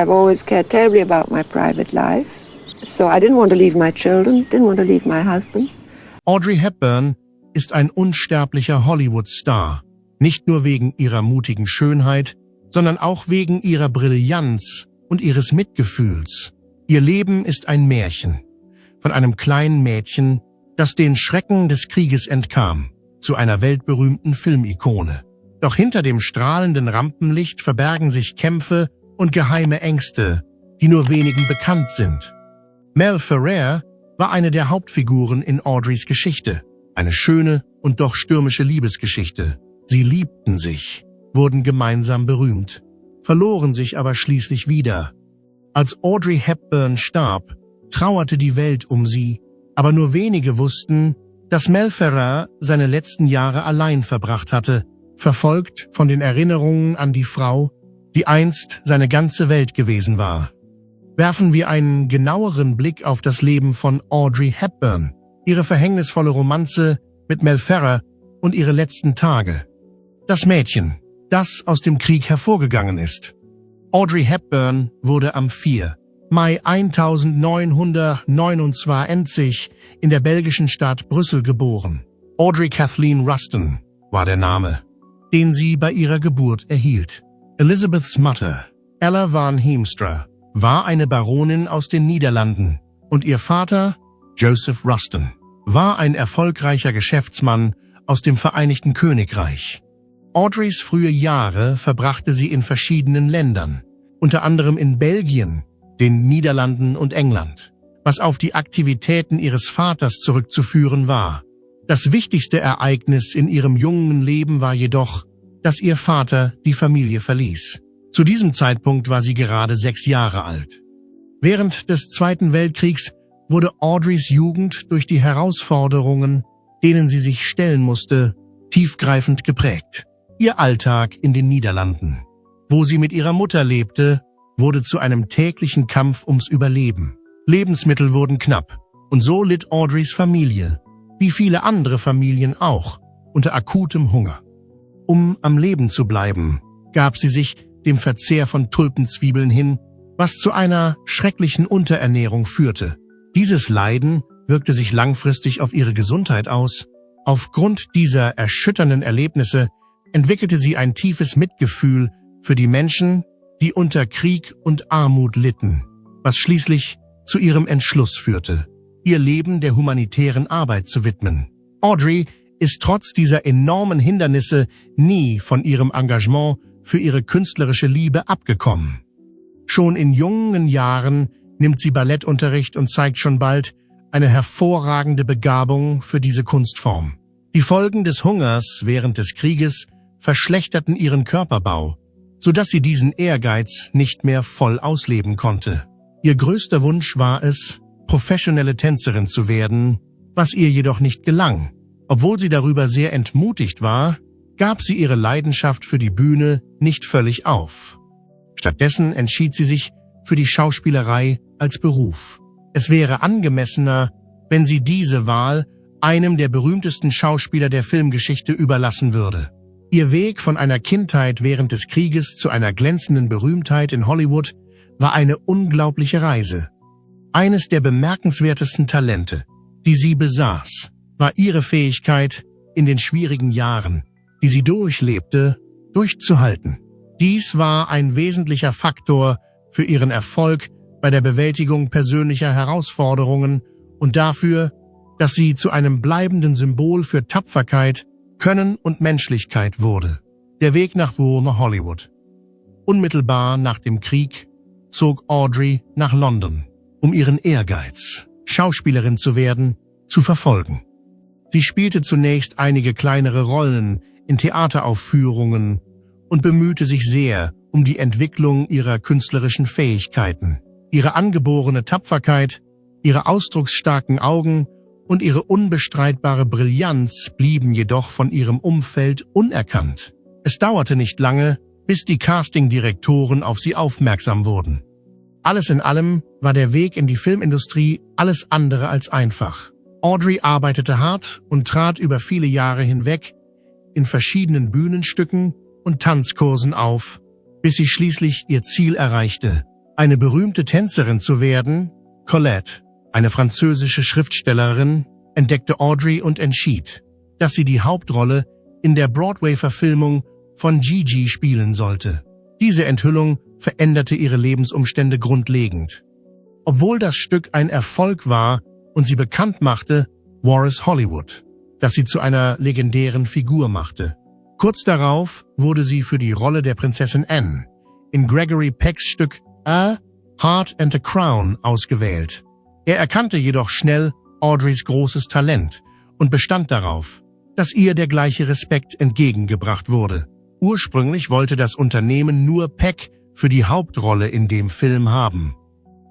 I've always cared terribly about my private life. So I didn't want to leave my children, didn't want to leave my husband. Audrey Hepburn ist ein unsterblicher Hollywood-Star. Nicht nur wegen ihrer mutigen Schönheit, sondern auch wegen ihrer Brillanz und ihres Mitgefühls. Ihr Leben ist ein Märchen. Von einem kleinen Mädchen, das den Schrecken des Krieges entkam, zu einer weltberühmten Filmikone. Doch hinter dem strahlenden Rampenlicht verbergen sich Kämpfe und geheime Ängste, die nur wenigen bekannt sind. Mel Ferrer war eine der Hauptfiguren in Audreys Geschichte. Eine schöne und doch stürmische Liebesgeschichte. Sie liebten sich, wurden gemeinsam berühmt, verloren sich aber schließlich wieder. Als Audrey Hepburn starb, trauerte die Welt um sie, aber nur wenige wussten, dass Mel Ferrer seine letzten Jahre allein verbracht hatte, verfolgt von den Erinnerungen an die Frau, die einst seine ganze Welt gewesen war. Werfen wir einen genaueren Blick auf das Leben von Audrey Hepburn, ihre verhängnisvolle Romanze mit Mel Ferrer und ihre letzten Tage. Das Mädchen, das aus dem Krieg hervorgegangen ist. Audrey Hepburn wurde am 4. Mai 1929 in der belgischen Stadt Brüssel geboren. Audrey Kathleen Ruston war der Name, den sie bei ihrer Geburt erhielt. Elizabeths Mutter, Ella van Heemstra, war eine Baronin aus den Niederlanden und ihr Vater, Joseph Ruston, war ein erfolgreicher Geschäftsmann aus dem Vereinigten Königreich. Audreys frühe Jahre verbrachte sie in verschiedenen Ländern, unter anderem in Belgien, den Niederlanden und England, was auf die Aktivitäten ihres Vaters zurückzuführen war. Das wichtigste Ereignis in ihrem jungen Leben war jedoch, dass ihr Vater die Familie verließ. Zu diesem Zeitpunkt war sie gerade 6 Jahre alt. Während des Zweiten Weltkriegs wurde Audreys Jugend durch die Herausforderungen, denen sie sich stellen musste, tiefgreifend geprägt. Ihr Alltag in den Niederlanden, wo sie mit ihrer Mutter lebte, wurde zu einem täglichen Kampf ums Überleben. Lebensmittel wurden knapp und so litt Audreys Familie, wie viele andere Familien auch, unter akutem Hunger. Um am Leben zu bleiben, gab sie sich dem Verzehr von Tulpenzwiebeln hin, was zu einer schrecklichen Unterernährung führte. Dieses Leiden wirkte sich langfristig auf ihre Gesundheit aus. Aufgrund dieser erschütternden Erlebnisse entwickelte sie ein tiefes Mitgefühl für die Menschen, die unter Krieg und Armut litten, was schließlich zu ihrem Entschluss führte, ihr Leben der humanitären Arbeit zu widmen. Audrey ist trotz dieser enormen Hindernisse nie von ihrem Engagement für ihre künstlerische Liebe abgekommen. Schon in jungen Jahren nimmt sie Ballettunterricht und zeigt schon bald eine hervorragende Begabung für diese Kunstform. Die Folgen des Hungers während des Krieges verschlechterten ihren Körperbau, sodass sie diesen Ehrgeiz nicht mehr voll ausleben konnte. Ihr größter Wunsch war es, professionelle Tänzerin zu werden, was ihr jedoch nicht gelang. Obwohl sie darüber sehr entmutigt war, gab sie ihre Leidenschaft für die Bühne nicht völlig auf. Stattdessen entschied sie sich für die Schauspielerei als Beruf. Es wäre angemessener, wenn sie diese Wahl einem der berühmtesten Schauspieler der Filmgeschichte überlassen würde. Ihr Weg von einer Kindheit während des Krieges zu einer glänzenden Berühmtheit in Hollywood war eine unglaubliche Reise. Eines der bemerkenswertesten Talente, die sie besaß, war ihre Fähigkeit, in den schwierigen Jahren, die sie durchlebte, durchzuhalten. Dies war ein wesentlicher Faktor für ihren Erfolg bei der Bewältigung persönlicher Herausforderungen und dafür, dass sie zu einem bleibenden Symbol für Tapferkeit, Können und Menschlichkeit wurde. Der Weg nach Hollywood. Unmittelbar nach dem Krieg zog Audrey nach London, um ihren Ehrgeiz, Schauspielerin zu werden, zu verfolgen. Sie spielte zunächst einige kleinere Rollen in Theateraufführungen und bemühte sich sehr um die Entwicklung ihrer künstlerischen Fähigkeiten. Ihre angeborene Tapferkeit, ihre ausdrucksstarken Augen und ihre unbestreitbare Brillanz blieben jedoch von ihrem Umfeld unerkannt. Es dauerte nicht lange, bis die Castingdirektoren auf sie aufmerksam wurden. Alles in allem war der Weg in die Filmindustrie alles andere als einfach. Audrey arbeitete hart und trat über viele Jahre hinweg in verschiedenen Bühnenstücken und Tanzkursen auf, bis sie schließlich ihr Ziel erreichte, eine berühmte Tänzerin zu werden, Colette, eine französische Schriftstellerin, entdeckte Audrey und entschied, dass sie die Hauptrolle in der Broadway-Verfilmung von Gigi spielen sollte. Diese Enthüllung veränderte ihre Lebensumstände grundlegend. Obwohl das Stück ein Erfolg war und sie bekannt machte, war es Hollywood, das sie zu einer legendären Figur machte. Kurz darauf wurde sie für die Rolle der Prinzessin Anne in Gregory Pecks Stück A Heart and a Crown ausgewählt. Er erkannte jedoch schnell Audreys großes Talent und bestand darauf, dass ihr der gleiche Respekt entgegengebracht wurde. Ursprünglich wollte das Unternehmen nur Peck für die Hauptrolle in dem Film haben.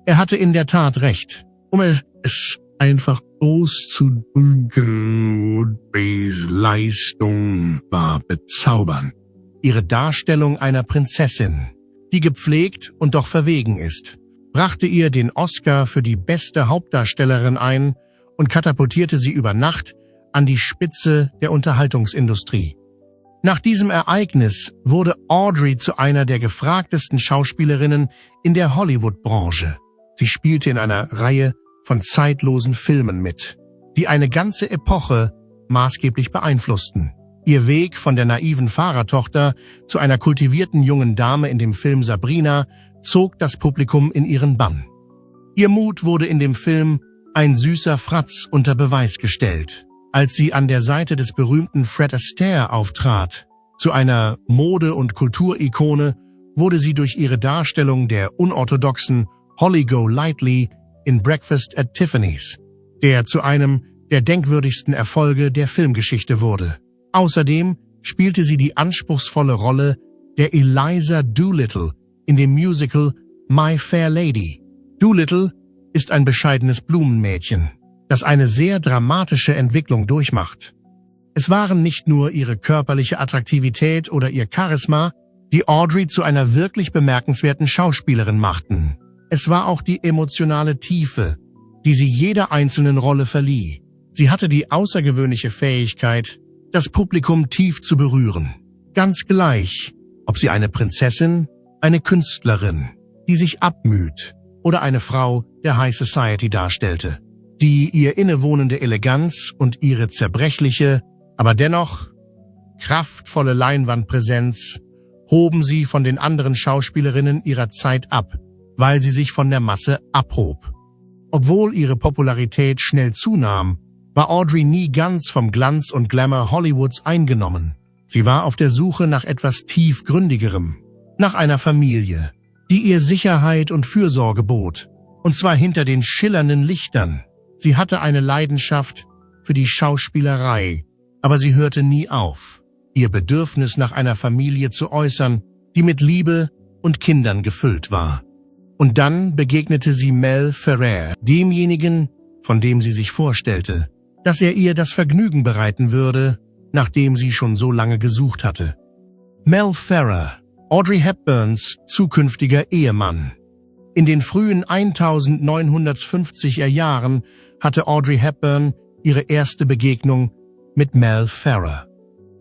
Er hatte in der Tat recht. Um es einfach auszudrücken, Woodbury's Leistung war bezaubernd. Ihre Darstellung einer Prinzessin, die gepflegt und doch verwegen ist, brachte ihr den Oscar für die beste Hauptdarstellerin ein und katapultierte sie über Nacht an die Spitze der Unterhaltungsindustrie. Nach diesem Ereignis wurde Audrey zu einer der gefragtesten Schauspielerinnen in der Hollywood-Branche. Sie spielte in einer Reihe von zeitlosen Filmen mit, die eine ganze Epoche maßgeblich beeinflussten. Ihr Weg von der naiven Fahrertochter zu einer kultivierten jungen Dame in dem Film Sabrina zog das Publikum in ihren Bann. Ihr Mut wurde in dem Film Ein süßer Fratz unter Beweis gestellt, als sie an der Seite des berühmten Fred Astaire auftrat. Zu einer Mode- und Kulturikone wurde sie durch ihre Darstellung der unorthodoxen Holly Golightly in Breakfast at Tiffany's, der zu einem der denkwürdigsten Erfolge der Filmgeschichte wurde. Außerdem spielte sie die anspruchsvolle Rolle der Eliza Doolittle in dem Musical My Fair Lady. Doolittle ist ein bescheidenes Blumenmädchen, das eine sehr dramatische Entwicklung durchmacht. Es waren nicht nur ihre körperliche Attraktivität oder ihr Charisma, die Audrey zu einer wirklich bemerkenswerten Schauspielerin machten. Es war auch die emotionale Tiefe, die sie jeder einzelnen Rolle verlieh. Sie hatte die außergewöhnliche Fähigkeit, das Publikum tief zu berühren. Ganz gleich, ob sie eine Prinzessin, eine Künstlerin, die sich abmüht, oder eine Frau der High Society darstellte, die ihr innewohnende Eleganz und ihre zerbrechliche, aber dennoch kraftvolle Leinwandpräsenz hoben sie von den anderen Schauspielerinnen ihrer Zeit ab, weil sie sich von der Masse abhob. Obwohl ihre Popularität schnell zunahm, war Audrey nie ganz vom Glanz und Glamour Hollywoods eingenommen. Sie war auf der Suche nach etwas tiefgründigerem, nach einer Familie, die ihr Sicherheit und Fürsorge bot, und zwar hinter den schillernden Lichtern. Sie hatte eine Leidenschaft für die Schauspielerei, aber sie hörte nie auf, ihr Bedürfnis nach einer Familie zu äußern, die mit Liebe und Kindern gefüllt war. Und dann begegnete sie Mel Ferrer, demjenigen, von dem sie sich vorstellte, dass er ihr das Vergnügen bereiten würde, nachdem sie schon so lange gesucht hatte. Mel Ferrer, Audrey Hepburns zukünftiger Ehemann. In den frühen 1950er Jahren hatte Audrey Hepburn ihre erste Begegnung mit Mel Ferrer.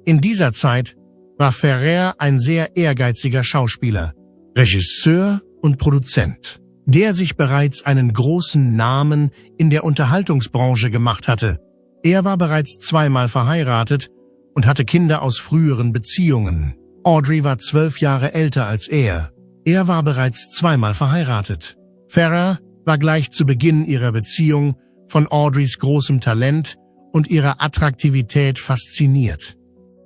In dieser Zeit war Ferrer ein sehr ehrgeiziger Schauspieler, Regisseur und Produzent, der sich bereits einen großen Namen in der Unterhaltungsbranche gemacht hatte. Er war bereits zweimal verheiratet und hatte Kinder aus früheren Beziehungen. Audrey war 12 Jahre älter als er. Er war bereits zweimal verheiratet. Ferrer war gleich zu Beginn ihrer Beziehung von Audreys großem Talent und ihrer Attraktivität fasziniert.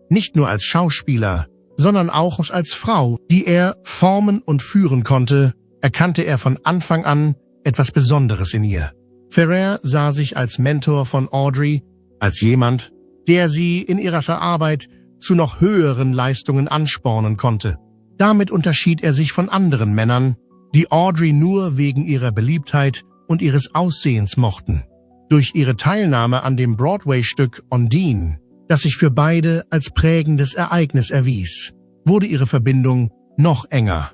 Nicht nur als Schauspieler, sondern auch als Frau, die er formen und führen konnte, erkannte er von Anfang an etwas Besonderes in ihr. Ferrer sah sich als Mentor von Audrey, als jemand, der sie in ihrer Arbeit zu noch höheren Leistungen anspornen konnte. Damit unterschied er sich von anderen Männern, die Audrey nur wegen ihrer Beliebtheit und ihres Aussehens mochten. Durch ihre Teilnahme an dem Broadway-Stück Ondine, das sich für beide als prägendes Ereignis erwies, wurde ihre Verbindung noch enger.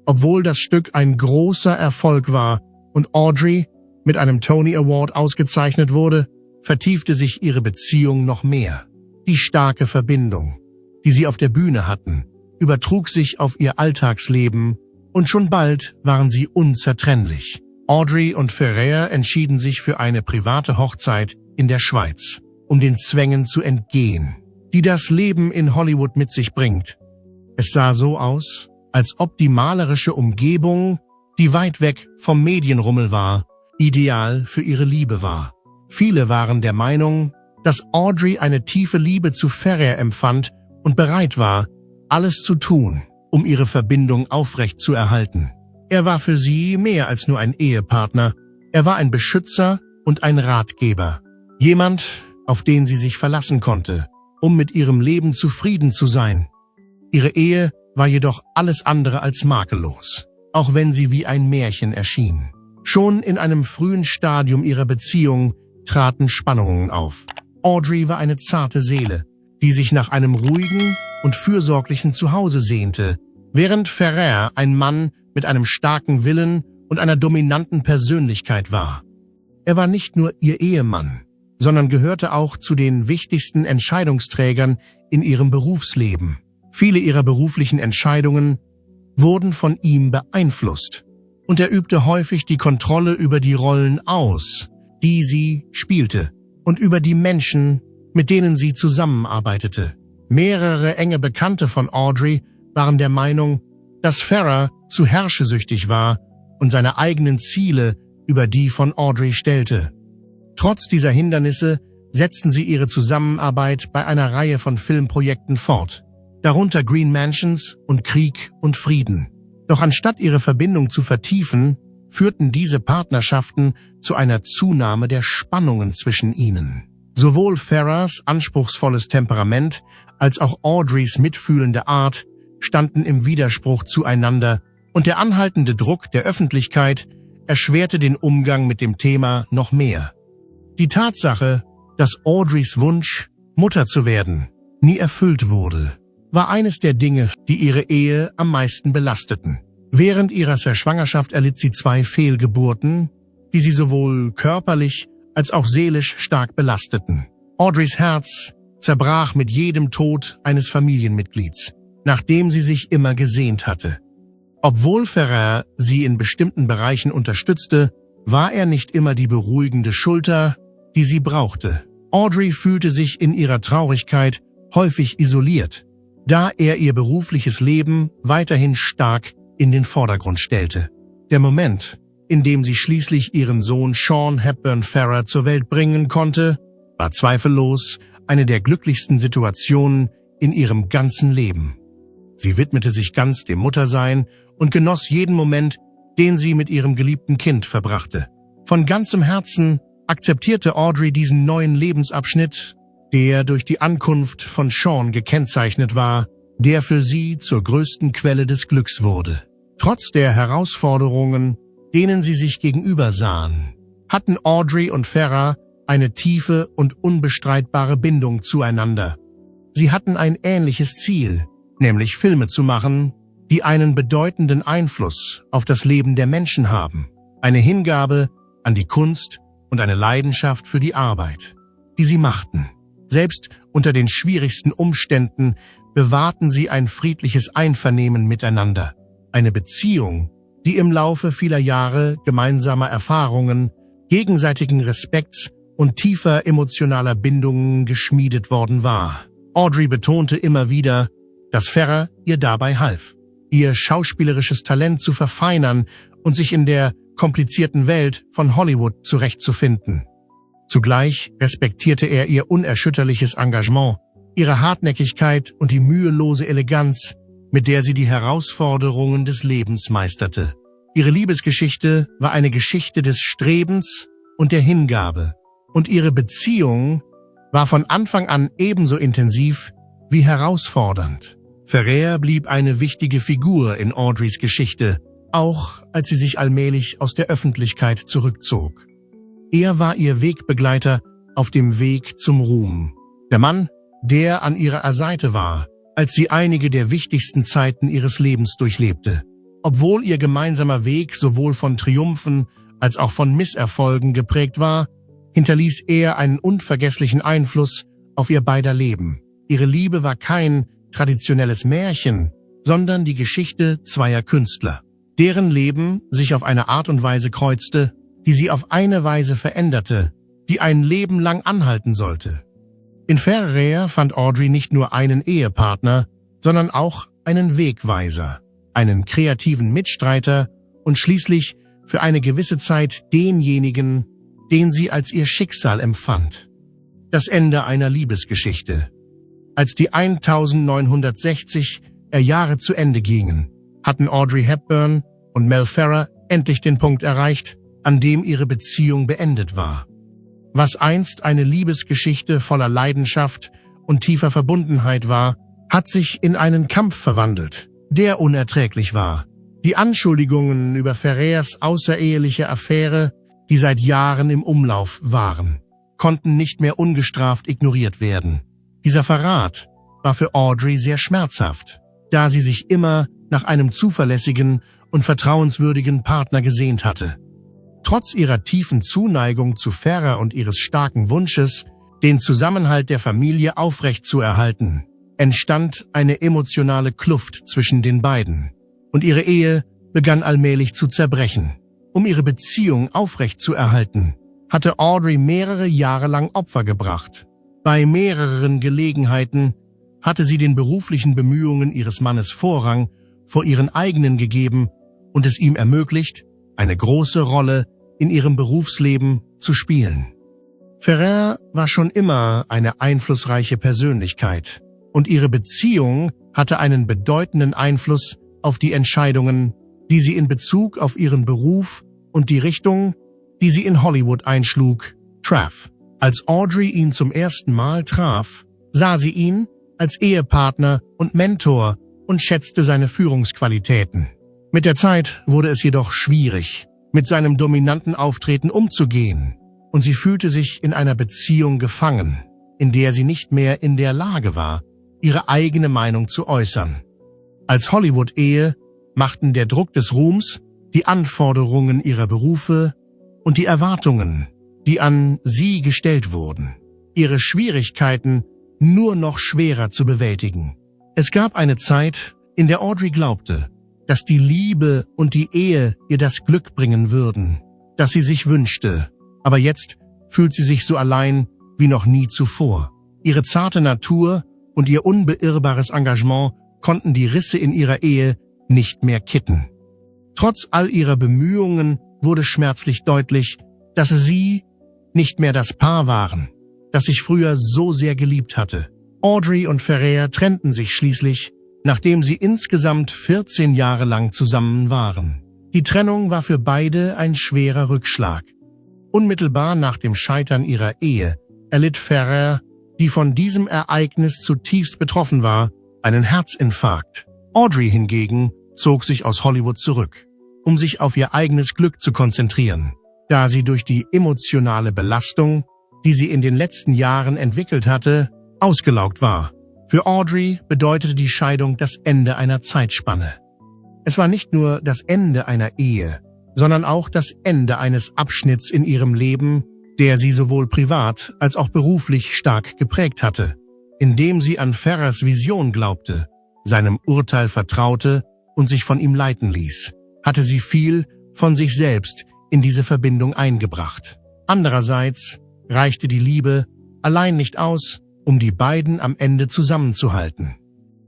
Obwohl das Stück ein großer Erfolg war und Audrey mit einem Tony Award ausgezeichnet wurde, vertiefte sich ihre Beziehung noch mehr. Die starke Verbindung, die sie auf der Bühne hatten, übertrug sich auf ihr Alltagsleben Und schon bald waren sie unzertrennlich. Audrey und Ferrer entschieden sich für eine private Hochzeit in der Schweiz, um den Zwängen zu entgehen, die das Leben in Hollywood mit sich bringt. Es sah so aus, als ob die malerische Umgebung, die weit weg vom Medienrummel war, ideal für ihre Liebe war. Viele waren der Meinung, dass Audrey eine tiefe Liebe zu Ferrer empfand und bereit war, alles zu tun, um ihre Verbindung aufrechtzuerhalten. Er war für sie mehr als nur ein Ehepartner, er war ein Beschützer und ein Ratgeber. Jemand, auf den sie sich verlassen konnte, um mit ihrem Leben zufrieden zu sein. Ihre Ehe war jedoch alles andere als makellos, auch wenn sie wie ein Märchen erschien. Schon in einem frühen Stadium ihrer Beziehung traten Spannungen auf. Audrey war eine zarte Seele, die sich nach einem ruhigen und fürsorglichen Zuhause sehnte, während Ferrer ein Mann mit einem starken Willen und einer dominanten Persönlichkeit war. Er war nicht nur ihr Ehemann, sondern gehörte auch zu den wichtigsten Entscheidungsträgern in ihrem Berufsleben. Viele ihrer beruflichen Entscheidungen wurden von ihm beeinflusst, und er übte häufig die Kontrolle über die Rollen aus, die sie spielte, und über die Menschen, mit denen sie zusammenarbeitete. Mehrere enge Bekannte von Audrey waren der Meinung, dass Ferrer zu herrschesüchtig war und seine eigenen Ziele über die von Audrey stellte. Trotz dieser Hindernisse setzten sie ihre Zusammenarbeit bei einer Reihe von Filmprojekten fort, darunter Green Mansions und Krieg und Frieden. Doch anstatt ihre Verbindung zu vertiefen, führten diese Partnerschaften zu einer Zunahme der Spannungen zwischen ihnen. Sowohl Ferrers anspruchsvolles Temperament als auch Audreys mitfühlende Art standen im Widerspruch zueinander, und der anhaltende Druck der Öffentlichkeit erschwerte den Umgang mit dem Thema noch mehr. Die Tatsache, dass Audreys Wunsch, Mutter zu werden, nie erfüllt wurde, war eines der Dinge, die ihre Ehe am meisten belasteten. Während ihrer Schwangerschaft erlitt sie 2 Fehlgeburten, die sie sowohl körperlich als auch seelisch stark belasteten. Audreys Herz zerbrach mit jedem Tod eines Familienmitglieds, nach dem sie sich immer gesehnt hatte. Obwohl Ferrer sie in bestimmten Bereichen unterstützte, war er nicht immer die beruhigende Schulter, die sie brauchte. Audrey fühlte sich in ihrer Traurigkeit häufig isoliert, da er ihr berufliches Leben weiterhin stark in den Vordergrund stellte. Der Moment, in dem sie schließlich ihren Sohn Sean Hepburn Ferrer zur Welt bringen konnte, war zweifellos eine der glücklichsten Situationen in ihrem ganzen Leben. Sie widmete sich ganz dem Muttersein und genoss jeden Moment, den sie mit ihrem geliebten Kind verbrachte. Von ganzem Herzen akzeptierte Audrey diesen neuen Lebensabschnitt, der durch die Ankunft von Sean gekennzeichnet war, der für sie zur größten Quelle des Glücks wurde. Trotz der Herausforderungen, denen sie sich gegenüber sahen, hatten Audrey und Ferrer eine tiefe und unbestreitbare Bindung zueinander. Sie hatten ein ähnliches Ziel, nämlich Filme zu machen, die einen bedeutenden Einfluss auf das Leben der Menschen haben, eine Hingabe an die Kunst und eine Leidenschaft für die Arbeit, die sie machten. Selbst unter den schwierigsten Umständen bewahrten sie ein friedliches Einvernehmen miteinander, eine Beziehung, die im Laufe vieler Jahre gemeinsamer Erfahrungen, gegenseitigen Respekts und tiefer emotionaler Bindungen geschmiedet worden war. Audrey betonte immer wieder, dass Ferrer ihr dabei half, ihr schauspielerisches Talent zu verfeinern und sich in der komplizierten Welt von Hollywood zurechtzufinden. Zugleich respektierte er ihr unerschütterliches Engagement, ihre Hartnäckigkeit und die mühelose Eleganz, mit der sie die Herausforderungen des Lebens meisterte. Ihre Liebesgeschichte war eine Geschichte des Strebens und der Hingabe, und ihre Beziehung war von Anfang an ebenso intensiv wie herausfordernd. Ferrer blieb eine wichtige Figur in Audreys Geschichte, auch als sie sich allmählich aus der Öffentlichkeit zurückzog. Er war ihr Wegbegleiter auf dem Weg zum Ruhm. Der Mann, der an ihrer Seite war, als sie einige der wichtigsten Zeiten ihres Lebens durchlebte. Obwohl ihr gemeinsamer Weg sowohl von Triumphen als auch von Misserfolgen geprägt war, hinterließ er einen unvergesslichen Einfluss auf ihr beider Leben. Ihre Liebe war kein traditionelles Märchen, sondern die Geschichte zweier Künstler. deren Leben sich auf eine Art und Weise kreuzte, die sie auf eine Weise veränderte, die ein Leben lang anhalten sollte. In Ferrer fand Audrey nicht nur einen Ehepartner, sondern auch einen Wegweiser, einen kreativen Mitstreiter und schließlich für eine gewisse Zeit denjenigen, den sie als ihr Schicksal empfand. Das Ende einer Liebesgeschichte. Als die 1960er Jahre zu Ende gingen, hatten Audrey Hepburn und Mel Ferrer endlich den Punkt erreicht, an dem ihre Beziehung beendet war. Was einst eine Liebesgeschichte voller Leidenschaft und tiefer Verbundenheit war, hat sich in einen Kampf verwandelt, der unerträglich war. Die Anschuldigungen über Ferrers außereheliche Affäre, die seit Jahren im Umlauf waren, konnten nicht mehr ungestraft ignoriert werden. Dieser Verrat war für Audrey sehr schmerzhaft, da sie sich immer nach einem zuverlässigen und vertrauenswürdigen Partner gesehnt hatte. Trotz ihrer tiefen Zuneigung zu Ferrer und ihres starken Wunsches, den Zusammenhalt der Familie aufrechtzuerhalten, entstand eine emotionale Kluft zwischen den beiden, und ihre Ehe begann allmählich zu zerbrechen. Um ihre Beziehung aufrechtzuerhalten, hatte Audrey mehrere Jahre lang Opfer gebracht. Bei mehreren Gelegenheiten hatte sie den beruflichen Bemühungen ihres Mannes Vorrang vor ihren eigenen gegeben und es ihm ermöglicht, eine große Rolle in ihrem Berufsleben zu spielen. Ferrer war schon immer eine einflussreiche Persönlichkeit und ihre Beziehung hatte einen bedeutenden Einfluss auf die Entscheidungen, die sie in Bezug auf ihren Beruf und die Richtung, die sie in Hollywood einschlug, traf. Als Audrey ihn zum ersten Mal traf, sah sie ihn als Ehepartner und Mentor und schätzte seine Führungsqualitäten. Mit der Zeit wurde es jedoch schwierig, mit seinem dominanten Auftreten umzugehen, und sie fühlte sich in einer Beziehung gefangen, in der sie nicht mehr in der Lage war, ihre eigene Meinung zu äußern. Als Hollywood-Ehe machten der Druck des Ruhms, die Anforderungen ihrer Berufe und die Erwartungen, die an sie gestellt wurden, ihre Schwierigkeiten nur noch schwerer zu bewältigen. Es gab eine Zeit, in der Audrey glaubte, dass die Liebe und die Ehe ihr das Glück bringen würden, das sie sich wünschte. Aber jetzt fühlt sie sich so allein wie noch nie zuvor. Ihre zarte Natur und ihr unbeirrbares Engagement konnten die Risse in ihrer Ehe nicht mehr kitten. Trotz all ihrer Bemühungen wurde schmerzlich deutlich, dass sie nicht mehr das Paar waren, das sich früher so sehr geliebt hatte. Audrey und Ferrer trennten sich schließlich, nachdem sie insgesamt 14 Jahre lang zusammen waren. Die Trennung war für beide ein schwerer Rückschlag. Unmittelbar nach dem Scheitern ihrer Ehe erlitt Ferrer, die von diesem Ereignis zutiefst betroffen war, einen Herzinfarkt. Audrey hingegen zog sich aus Hollywood zurück, um sich auf ihr eigenes Glück zu konzentrieren, da sie durch die emotionale Belastung, die sie in den letzten Jahren entwickelt hatte, ausgelaugt war. Für Audrey bedeutete die Scheidung das Ende einer Zeitspanne. Es war nicht nur das Ende einer Ehe, sondern auch das Ende eines Abschnitts in ihrem Leben, der sie sowohl privat als auch beruflich stark geprägt hatte. Indem sie an Ferrers Vision glaubte, seinem Urteil vertraute und sich von ihm leiten ließ, hatte sie viel von sich selbst in diese Verbindung eingebracht. Andererseits reichte die Liebe allein nicht aus, um die beiden am Ende zusammenzuhalten.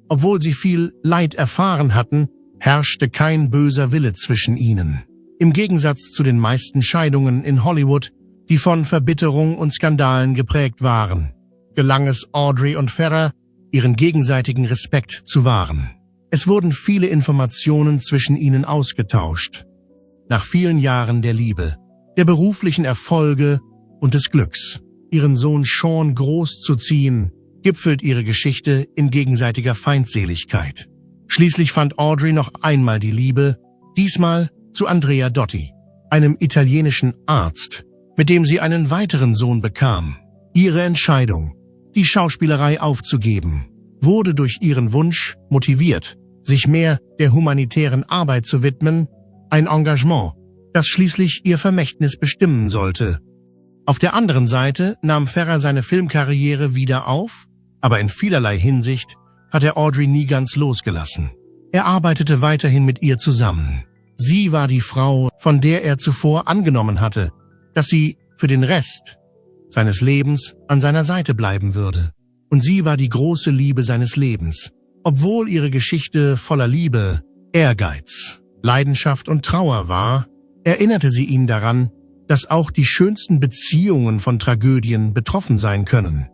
Obwohl sie viel Leid erfahren hatten, herrschte kein böser Wille zwischen ihnen. Im Gegensatz zu den meisten Scheidungen in Hollywood, die von Verbitterung und Skandalen geprägt waren, gelang es Audrey und Ferrer, ihren gegenseitigen Respekt zu wahren. Es wurden viele Informationen zwischen ihnen ausgetauscht. Nach vielen Jahren der Liebe, der beruflichen Erfolge und des Glücks, ihren Sohn Sean großzuziehen, gipfelt ihre Geschichte in gegenseitiger Feindseligkeit. Schließlich fand Audrey noch einmal die Liebe, diesmal zu Andrea Dotti, einem italienischen Arzt, mit dem sie einen weiteren Sohn bekam. Ihre Entscheidung, die Schauspielerei aufzugeben, wurde durch ihren Wunsch motiviert, sich mehr der humanitären Arbeit zu widmen, ein Engagement, das schließlich ihr Vermächtnis bestimmen sollte. Auf der anderen Seite nahm Ferrer seine Filmkarriere wieder auf, aber in vielerlei Hinsicht hat er Audrey nie ganz losgelassen. Er arbeitete weiterhin mit ihr zusammen. Sie war die Frau, von der er zuvor angenommen hatte, dass sie für den Rest seines Lebens an seiner Seite bleiben würde. Und sie war die große Liebe seines Lebens. Obwohl ihre Geschichte voller Liebe, Ehrgeiz, Leidenschaft und Trauer war, erinnerte sie ihn daran, dass auch die schönsten Beziehungen von Tragödien betroffen sein können.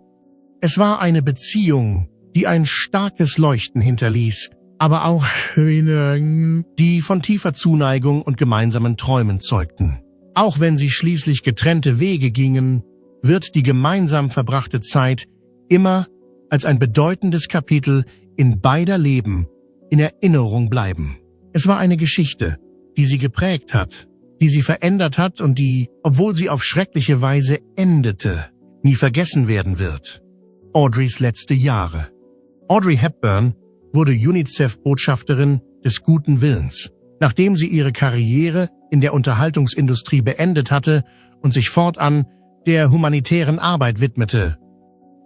Es war eine Beziehung, die ein starkes Leuchten hinterließ, aber auch die von tiefer Zuneigung und gemeinsamen Träumen zeugten. Auch wenn sie schließlich getrennte Wege gingen, wird die gemeinsam verbrachte Zeit immer als ein bedeutendes Kapitel in beider Leben in Erinnerung bleiben. Es war eine Geschichte, die sie geprägt hat, die sie verändert hat und die, obwohl sie auf schreckliche Weise endete, nie vergessen werden wird. Audreys letzte Jahre. Audrey Hepburn wurde UNICEF-Botschafterin des guten Willens, nachdem sie ihre Karriere in der Unterhaltungsindustrie beendet hatte und sich fortan der humanitären Arbeit widmete.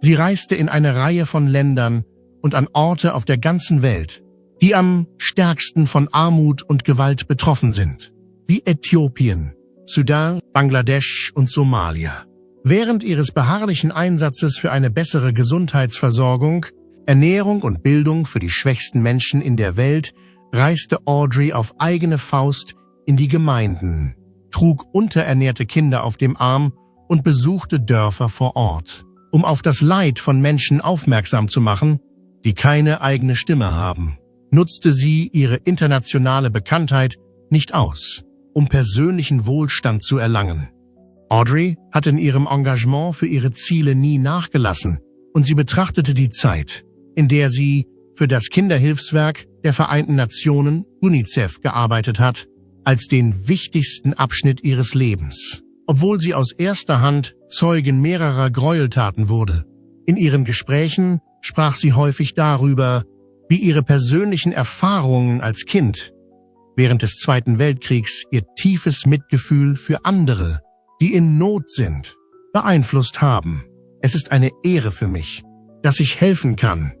Sie reiste in eine Reihe von Ländern und an Orte auf der ganzen Welt, die am stärksten von Armut und Gewalt betroffen sind, wie Äthiopien, Sudan, Bangladesch und Somalia. Während ihres beharrlichen Einsatzes für eine bessere Gesundheitsversorgung, Ernährung und Bildung für die schwächsten Menschen in der Welt reiste Audrey auf eigene Faust in die Gemeinden, trug unterernährte Kinder auf dem Arm und besuchte Dörfer vor Ort, um auf das Leid von Menschen aufmerksam zu machen, die keine eigene Stimme haben. Nutzte sie ihre internationale Bekanntheit nicht aus, um persönlichen Wohlstand zu erlangen. Audrey hat in ihrem Engagement für ihre Ziele nie nachgelassen und sie betrachtete die Zeit, in der sie für das Kinderhilfswerk der Vereinten Nationen UNICEF gearbeitet hat, als den wichtigsten Abschnitt ihres Lebens, obwohl sie aus erster Hand Zeugin mehrerer Gräueltaten wurde. In ihren Gesprächen sprach sie häufig darüber, wie ihre persönlichen Erfahrungen als Kind während des Zweiten Weltkriegs ihr tiefes Mitgefühl für andere, die in Not sind, beeinflusst haben. Es ist eine Ehre für mich, dass ich helfen kann.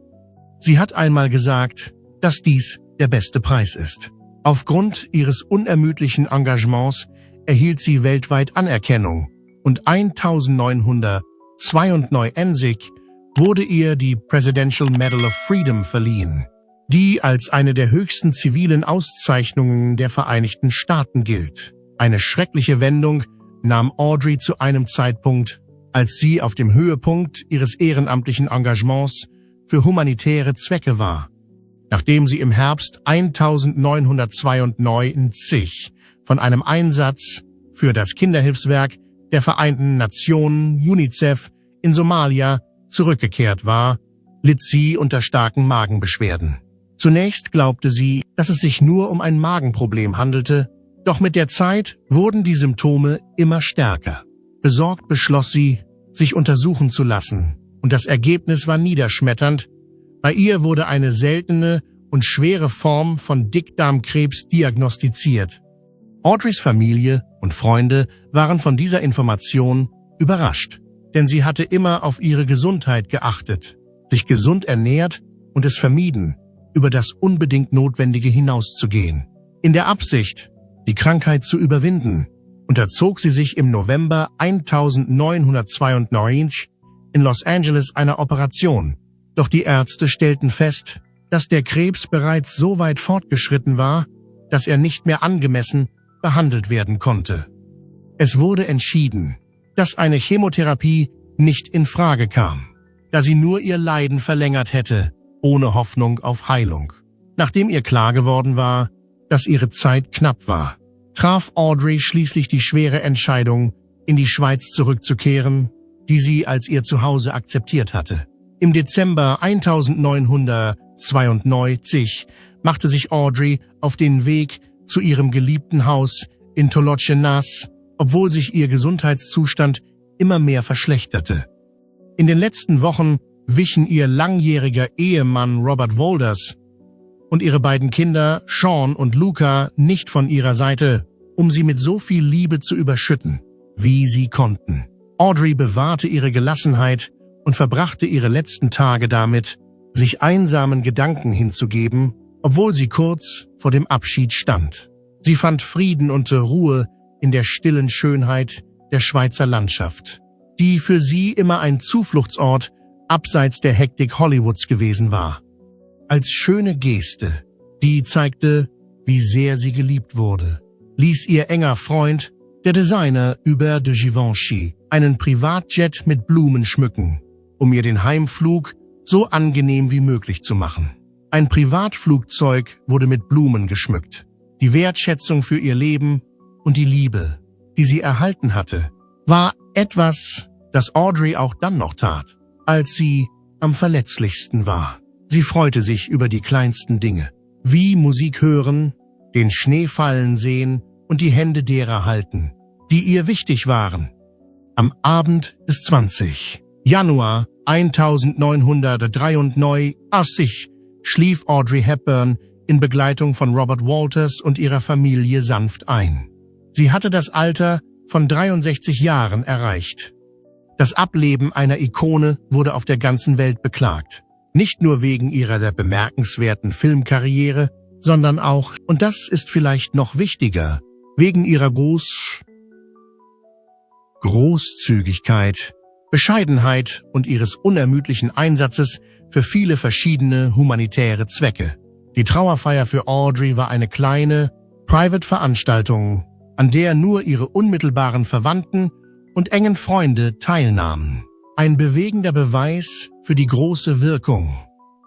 Sie hat einmal gesagt, dass dies der beste Preis ist. Aufgrund ihres unermüdlichen Engagements erhielt sie weltweit Anerkennung und 1992 wurde ihr die Presidential Medal of Freedom verliehen, die als eine der höchsten zivilen Auszeichnungen der Vereinigten Staaten gilt. Eine schreckliche Wendung nahm Audrey zu einem Zeitpunkt, als sie auf dem Höhepunkt ihres ehrenamtlichen Engagements für humanitäre Zwecke war. Nachdem sie im Herbst 1992 von einem Einsatz für das Kinderhilfswerk der Vereinten Nationen UNICEF in Somalia zurückgekehrt war, litt sie unter starken Magenbeschwerden. Zunächst glaubte sie, dass es sich nur um ein Magenproblem handelte, doch mit der Zeit wurden die Symptome immer stärker. Besorgt beschloss sie, sich untersuchen zu lassen, und das Ergebnis war niederschmetternd. Bei ihr wurde eine seltene und schwere Form von Dickdarmkrebs diagnostiziert. Audreys Familie und Freunde waren von dieser Information überrascht, denn sie hatte immer auf ihre Gesundheit geachtet, sich gesund ernährt und es vermieden, über das unbedingt Notwendige hinauszugehen. In der Absicht, die Krankheit zu überwinden, unterzog sie sich im November 1992 in Los Angeles einer Operation. Doch die Ärzte stellten fest, dass der Krebs bereits so weit fortgeschritten war, dass er nicht mehr angemessen behandelt werden konnte. Es wurde entschieden, dass eine Chemotherapie nicht in Frage kam, da sie nur ihr Leiden verlängert hätte, ohne Hoffnung auf Heilung. Nachdem ihr klar geworden war, dass ihre Zeit knapp war, traf Audrey schließlich die schwere Entscheidung, in die Schweiz zurückzukehren, die sie als ihr Zuhause akzeptiert hatte. Im Dezember 1992 machte sich Audrey auf den Weg zu ihrem geliebten Haus in Toloche Nas, obwohl sich ihr Gesundheitszustand immer mehr verschlechterte. In den letzten Wochen wichen ihr langjähriger Ehemann Robert Wolders und ihre beiden Kinder Sean und Luca nicht von ihrer Seite, um sie mit so viel Liebe zu überschütten, wie sie konnten. Audrey bewahrte ihre Gelassenheit und verbrachte ihre letzten Tage damit, sich einsamen Gedanken hinzugeben, obwohl sie kurz vor dem Abschied stand. Sie fand Frieden und Ruhe in der stillen Schönheit der Schweizer Landschaft, die für sie immer ein Zufluchtsort abseits der Hektik Hollywoods gewesen war. Als schöne Geste, die zeigte, wie sehr sie geliebt wurde, ließ ihr enger Freund, der Designer Hubert de Givenchy, einen Privatjet mit Blumen schmücken, um ihr den Heimflug so angenehm wie möglich zu machen. Ein Privatflugzeug wurde mit Blumen geschmückt. Die Wertschätzung für ihr Leben und die Liebe, die sie erhalten hatte, war etwas, das Audrey auch dann noch tat, als sie am verletzlichsten war. Sie freute sich über die kleinsten Dinge, wie Musik hören, den Schnee fallen sehen und die Hände derer halten, die ihr wichtig waren. Am Abend des 20. Januar 1983 schlief Audrey Hepburn in Begleitung von Robert Walters und ihrer Familie sanft ein. Sie hatte das Alter von 63 Jahren erreicht. Das Ableben einer Ikone wurde auf der ganzen Welt beklagt. Nicht nur wegen ihrer bemerkenswerten Filmkarriere, sondern auch, und das ist vielleicht noch wichtiger, wegen ihrer Großzügigkeit, Bescheidenheit und ihres unermüdlichen Einsatzes für viele verschiedene humanitäre Zwecke. Die Trauerfeier für Audrey war eine kleine, Private-Veranstaltung, an der nur ihre unmittelbaren Verwandten und engen Freunde teilnahmen. Ein bewegender Beweis für die große Wirkung,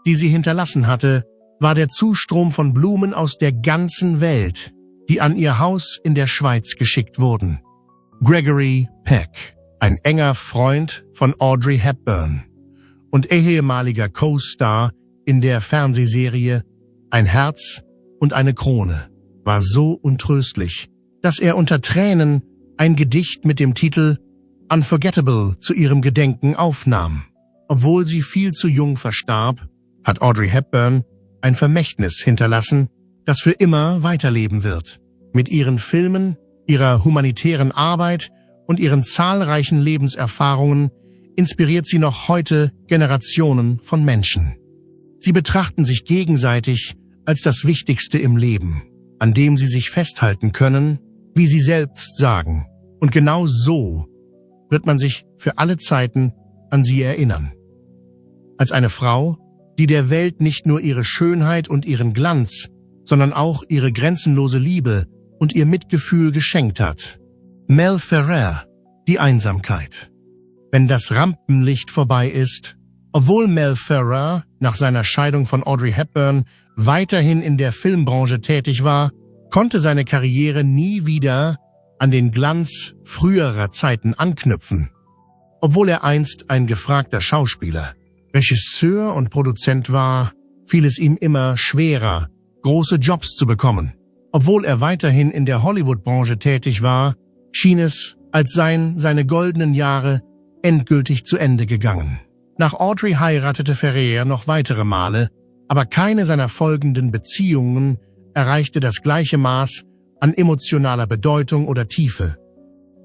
die sie hinterlassen hatte, war der Zustrom von Blumen aus der ganzen Welt, die an ihr Haus in der Schweiz geschickt wurden. Gregory Peck, ein enger Freund von Audrey Hepburn und ehemaliger Co-Star in der Fernsehserie Ein Herz und eine Krone, war so untröstlich, dass er unter Tränen ein Gedicht mit dem Titel Unforgettable zu ihrem Gedenken aufnahm. Obwohl sie viel zu jung verstarb, hat Audrey Hepburn ein Vermächtnis hinterlassen, das für immer weiterleben wird. Mit ihren Filmen, ihrer humanitären Arbeit und ihren zahlreichen Lebenserfahrungen inspiriert sie noch heute Generationen von Menschen. Sie betrachten sich gegenseitig als das Wichtigste im Leben, an dem sie sich festhalten können, wie sie selbst sagen. Und genau so wird man sich für alle Zeiten an sie erinnern. Als eine Frau, die der Welt nicht nur ihre Schönheit und ihren Glanz, sondern auch ihre grenzenlose Liebe und ihr Mitgefühl geschenkt hat. Mel Ferrer, die Einsamkeit. Wenn das Rampenlicht vorbei ist, obwohl Mel Ferrer nach seiner Scheidung von Audrey Hepburn weiterhin in der Filmbranche tätig war, konnte seine Karriere nie wieder an den Glanz früherer Zeiten anknüpfen. Obwohl er einst ein gefragter Schauspieler, Regisseur und Produzent war, fiel es ihm immer schwerer, große Jobs zu bekommen. Obwohl er weiterhin in der Hollywood-Branche tätig war, schien es, als seien seine goldenen Jahre endgültig zu Ende gegangen. Nach Audrey heiratete Ferrer noch weitere Male, aber keine seiner folgenden Beziehungen erreichte das gleiche Maß an emotionaler Bedeutung oder Tiefe.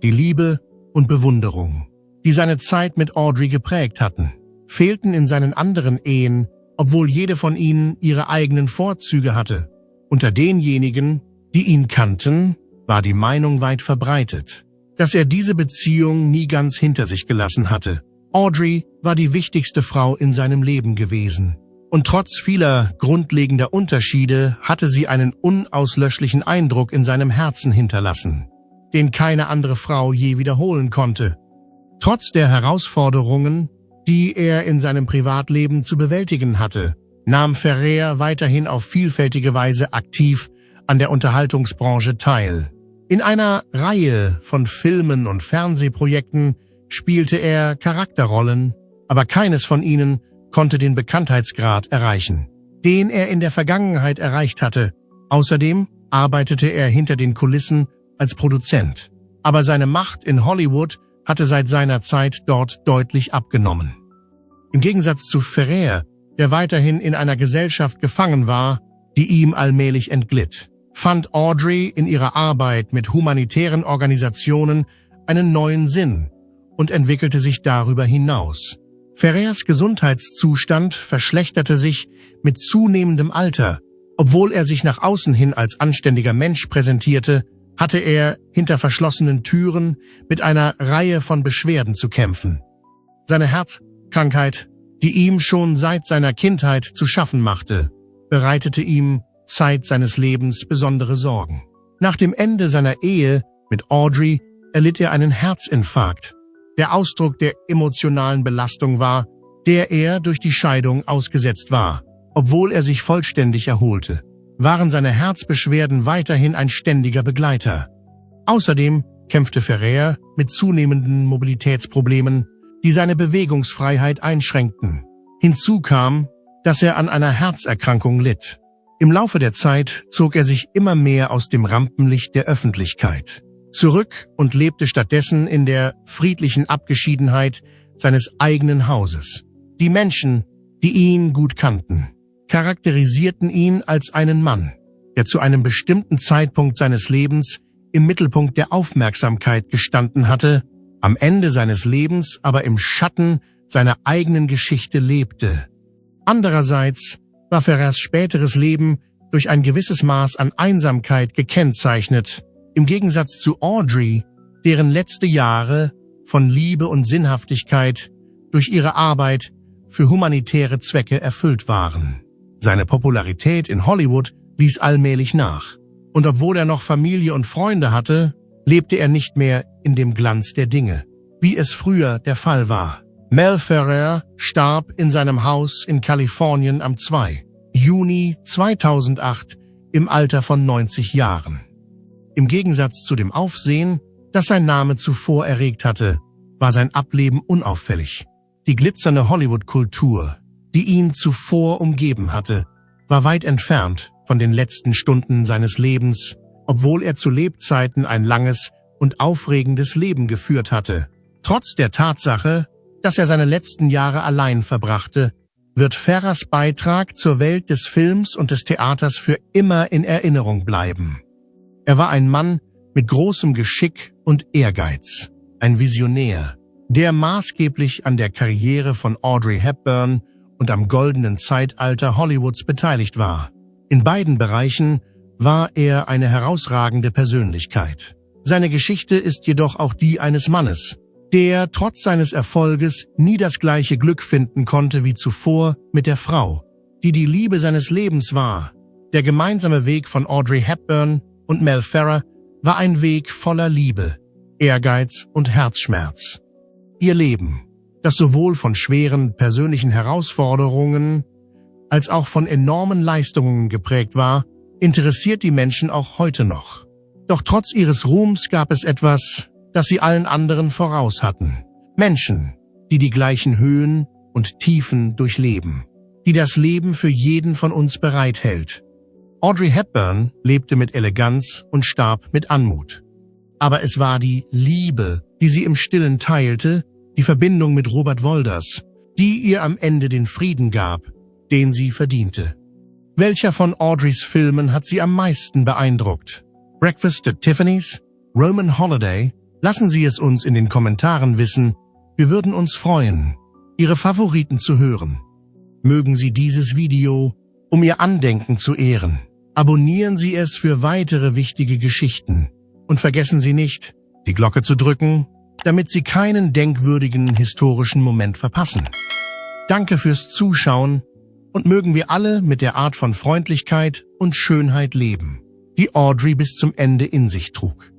Die Liebe und Bewunderung, die seine Zeit mit Audrey geprägt hatten, fehlten in seinen anderen Ehen, obwohl jede von ihnen ihre eigenen Vorzüge hatte. Unter denjenigen, die ihn kannten, war die Meinung weit verbreitet, dass er diese Beziehung nie ganz hinter sich gelassen hatte. Audrey war die wichtigste Frau in seinem Leben gewesen. Und trotz vieler grundlegender Unterschiede hatte sie einen unauslöschlichen Eindruck in seinem Herzen hinterlassen, den keine andere Frau je wiederholen konnte. Trotz der Herausforderungen, die er in seinem Privatleben zu bewältigen hatte, nahm Ferrer weiterhin auf vielfältige Weise aktiv an der Unterhaltungsbranche teil. In einer Reihe von Filmen und Fernsehprojekten spielte er Charakterrollen, aber keines von ihnen konnte den Bekanntheitsgrad erreichen, den er in der Vergangenheit erreicht hatte. Außerdem arbeitete er hinter den Kulissen als Produzent. Aber seine Macht in Hollywood hatte seit seiner Zeit dort deutlich abgenommen. Im Gegensatz zu Ferrer, der weiterhin in einer Gesellschaft gefangen war, die ihm allmählich entglitt, fand Audrey in ihrer Arbeit mit humanitären Organisationen einen neuen Sinn und entwickelte sich darüber hinaus. Ferrers Gesundheitszustand verschlechterte sich mit zunehmendem Alter Obwohl er sich nach außen hin als anständiger Mensch präsentierte, hatte er hinter verschlossenen Türen mit einer Reihe von Beschwerden zu kämpfen. Seine Herzkrankheit, die ihm schon seit seiner Kindheit zu schaffen machte, bereitete ihm Zeit seines Lebens besondere Sorgen. Nach dem Ende seiner Ehe mit Audrey erlitt er einen Herzinfarkt, der Ausdruck der emotionalen Belastung war, der er durch die Scheidung ausgesetzt war. Obwohl er sich vollständig erholte, waren seine Herzbeschwerden weiterhin ein ständiger Begleiter. Außerdem kämpfte Ferrer mit zunehmenden Mobilitätsproblemen, die seine Bewegungsfreiheit einschränkten. Hinzu kam, dass er an einer Herzerkrankung litt. Im Laufe der Zeit zog er sich immer mehr aus dem Rampenlicht der Öffentlichkeit zurück und lebte stattdessen in der friedlichen Abgeschiedenheit seines eigenen Hauses. Die Menschen, die ihn gut kannten, charakterisierten ihn als einen Mann, der zu einem bestimmten Zeitpunkt seines Lebens im Mittelpunkt der Aufmerksamkeit gestanden hatte, am Ende seines Lebens aber im Schatten seiner eigenen Geschichte lebte. Andererseits war Ferrers späteres Leben durch ein gewisses Maß an Einsamkeit gekennzeichnet, im Gegensatz zu Audrey, deren letzte Jahre von Liebe und Sinnhaftigkeit durch ihre Arbeit für humanitäre Zwecke erfüllt waren. Seine Popularität in Hollywood ließ allmählich nach, und obwohl er noch Familie und Freunde hatte, lebte er nicht mehr in dem Glanz der Dinge, wie es früher der Fall war. Mel Ferrer starb in seinem Haus in Kalifornien am 2. Juni 2008 im Alter von 90 Jahren. Im Gegensatz zu dem Aufsehen, das sein Name zuvor erregt hatte, war sein Ableben unauffällig. Die glitzernde Hollywood-Kultur, die ihn zuvor umgeben hatte, war weit entfernt von den letzten Stunden seines Lebens, obwohl er zu Lebzeiten ein langes und aufregendes Leben geführt hatte. Trotz der Tatsache, dass er seine letzten Jahre allein verbrachte, wird Ferrers Beitrag zur Welt des Films und des Theaters für immer in Erinnerung bleiben. Er war ein Mann mit großem Geschick und Ehrgeiz, ein Visionär, der maßgeblich an der Karriere von Audrey Hepburn und am goldenen Zeitalter Hollywoods beteiligt war. In beiden Bereichen war er eine herausragende Persönlichkeit. Seine Geschichte ist jedoch auch die eines Mannes, der trotz seines Erfolges nie das gleiche Glück finden konnte wie zuvor mit der Frau, die die Liebe seines Lebens war. Der gemeinsame Weg von Audrey Hepburn und Mel Ferrer war ein Weg voller Liebe, Ehrgeiz und Herzschmerz. Ihr Leben, das sowohl von schweren persönlichen Herausforderungen als auch von enormen Leistungen geprägt war, interessiert die Menschen auch heute noch. Doch trotz ihres Ruhms gab es etwas, das sie allen anderen voraus hatten. Menschen, die die gleichen Höhen und Tiefen durchleben, die das Leben für jeden von uns bereithält. Audrey Hepburn lebte mit Eleganz und starb mit Anmut. Aber es war die Liebe, die sie im Stillen teilte, die Verbindung mit Robert Wolders, die ihr am Ende den Frieden gab, den sie verdiente. Welcher von Audreys Filmen hat sie am meisten beeindruckt? Breakfast at Tiffany's? Roman Holiday? Lassen Sie es uns in den Kommentaren wissen. Wir würden uns freuen, Ihre Favoriten zu hören. Mögen Sie dieses Video, um Ihr Andenken zu ehren. Abonnieren Sie es für weitere wichtige Geschichten. Und vergessen Sie nicht, die Glocke zu drücken, damit Sie keinen denkwürdigen historischen Moment verpassen. Danke fürs Zuschauen und mögen wir alle mit der Art von Freundlichkeit und Schönheit leben, die Audrey bis zum Ende in sich trug.